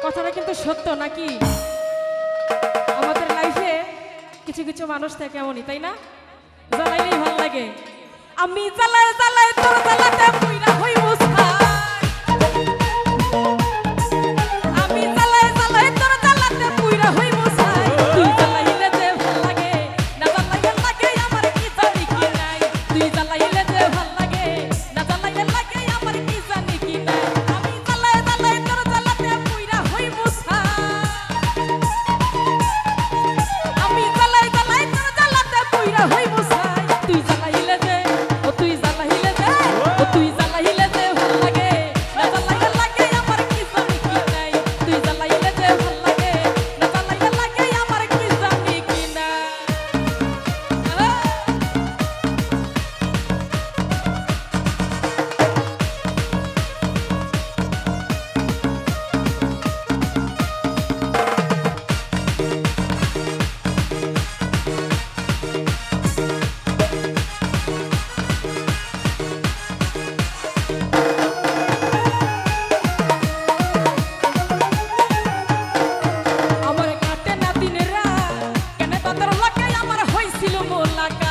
কথাটা কিন্তু সত্য নাকি? আমাদের লাইফে কিছু কিছু মানুষ থাকে এমনই, তাই না? জ্বালাইলেই ভালো লাগে। আমি জ্বালায় জ্বালায় তোর জ্বালাতে পুইরা হই মুছাই। আমি জ্বালায় জ্বালায় তোর জ্বালাতে পুইরা হই মুছাই। তুই জ্বালাইলে যে ভাল লাগে, না জ্বালাইলে লাগে আমার কি জানি কি নাই। তুই জ্বালাইলে যে ভাল লাগে, না জ্বালাইলে লাগে আমার কি জানি কি নাই। আমি জ্বালায় জ্বালায় তোর জ্বালাতে পুইরা হই মুছাই। আমি জ্বালায় জ্বালায় তোর জ্বালাতে পুইরা হই মুছাই। তুই জ্বালাইলে যে, ও তুই জ্বালাইলে যে, ও তুই জ্বালাইলে যে ভাল লাগে, না জ্বালাইলে লাগে আমার কি জানি কি নাই। তুই জ্বালাইলে যে ভাল লাগে, না জ্বালাইলে লাগে আমার কি জানি কি নাই। আমার কাটে না দিনের রাত, কেন তোদের লাগাই আমার হইছিল মোলাকাত।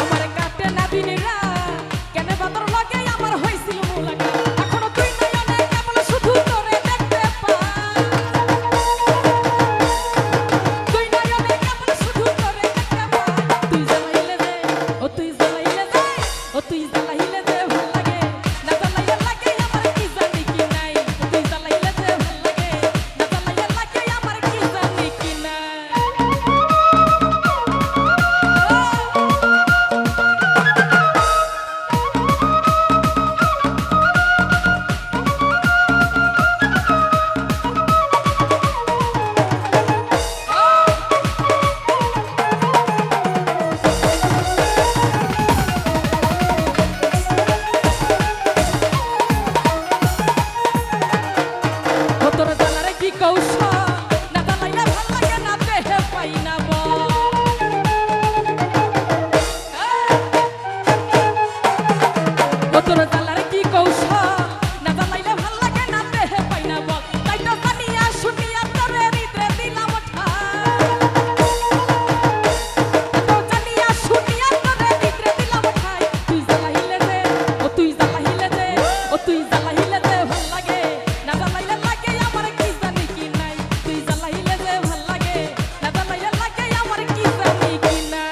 আমার কাটে না দিনের রাত, কেন তোদের লাগাই আমার হইছিল মোলাকাত। এখনো তুই নয়নে কেবল শুধু তোরে দেখতে পাই। তুই নয়নে কেবল শুধু তোরে দেখতে পাই। তুই জ্বালাইলে যে, ও তুই জ্বালাইলে যে, ও তুই জ্বালাইলে যে ভাল লাগে, না জ্বালাইলে লাগে আমার কি জানি কি নাই। তুই জ্বালাইলে যে ভাল লাগে, না জ্বালাইলে লাগে আমার কি জানি কি নাই। ও তোর জ্বালারে কি কৌশল, না জ্বালাইলে ভাল লাগে না দেহে পাই না বল। ও তোর জ্বালারে কি কৌশল, না জ্বালাইলে ভাল লাগে না দেহে পাই না বল। তাই তো জানিয়া শুনিয়া তোরে হৃদয়ে দিলাম ঠাই। তো জানিয়া শুনিয়া তোরে হৃদয়ে দিলাম ঠাই। তুই জ্বালাইলে যে, ও তুই জ্বালাইলে যে, ও তুই জ্বালাইলে যে ভাল লাগে, না জ্বালাইলে লাগে আমার কি জানি কি নাই। তুই জ্বালাইলে যে ভাল লাগে, না জ্বালাইলে লাগে আমার কি জানি কি নাই।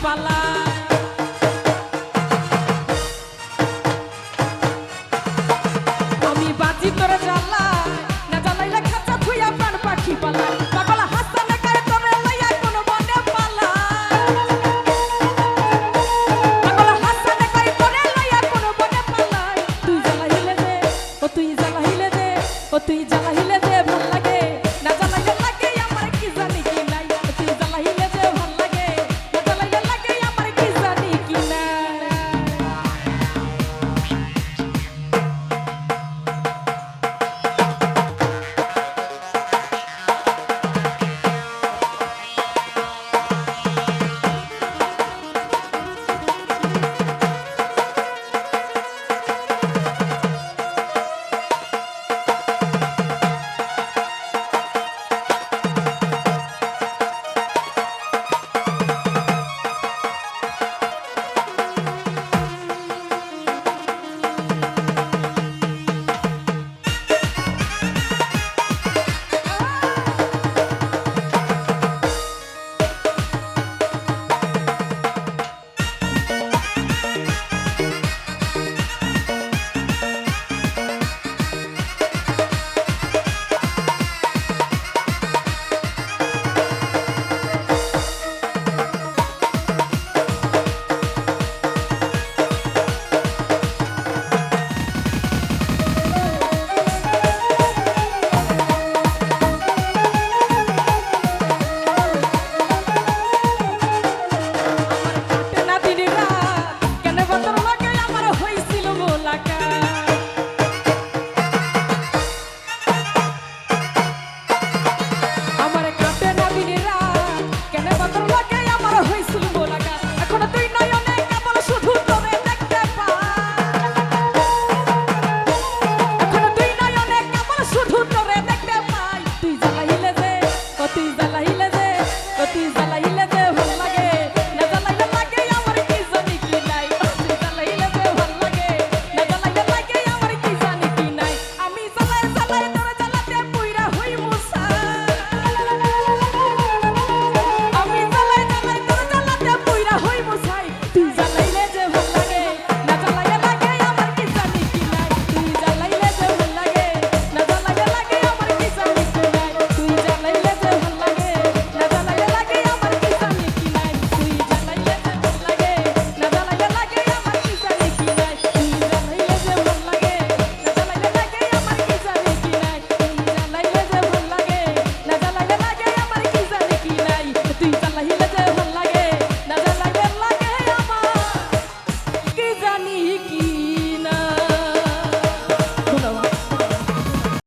পালায়। আমি বাজি তোরে জ্বালাই না জ্বালাইলে খাঁচা থুইয়া প্রাণ পাখি পালায়। পাগল হাসানে গায়ে তোরে লইয়া কোন বনে পালায়। পাগল হাসানে গায়ে তোরে লইয়া কোন বনে পালায়। তুই জ্বালাইলে দে ও তুই জ্বালাইলে দে ও তুই জ্বালাইলে দে ভাল লাগে না জ্বালাইলে লাগে আমার কি জানি কি নাই। ও তুই জ্বালাইলে দে ভাল লাগে না জ্বালাইলে লাগে আমার কি জানি কি নাই। আমি জ্বালায় জ্বালায়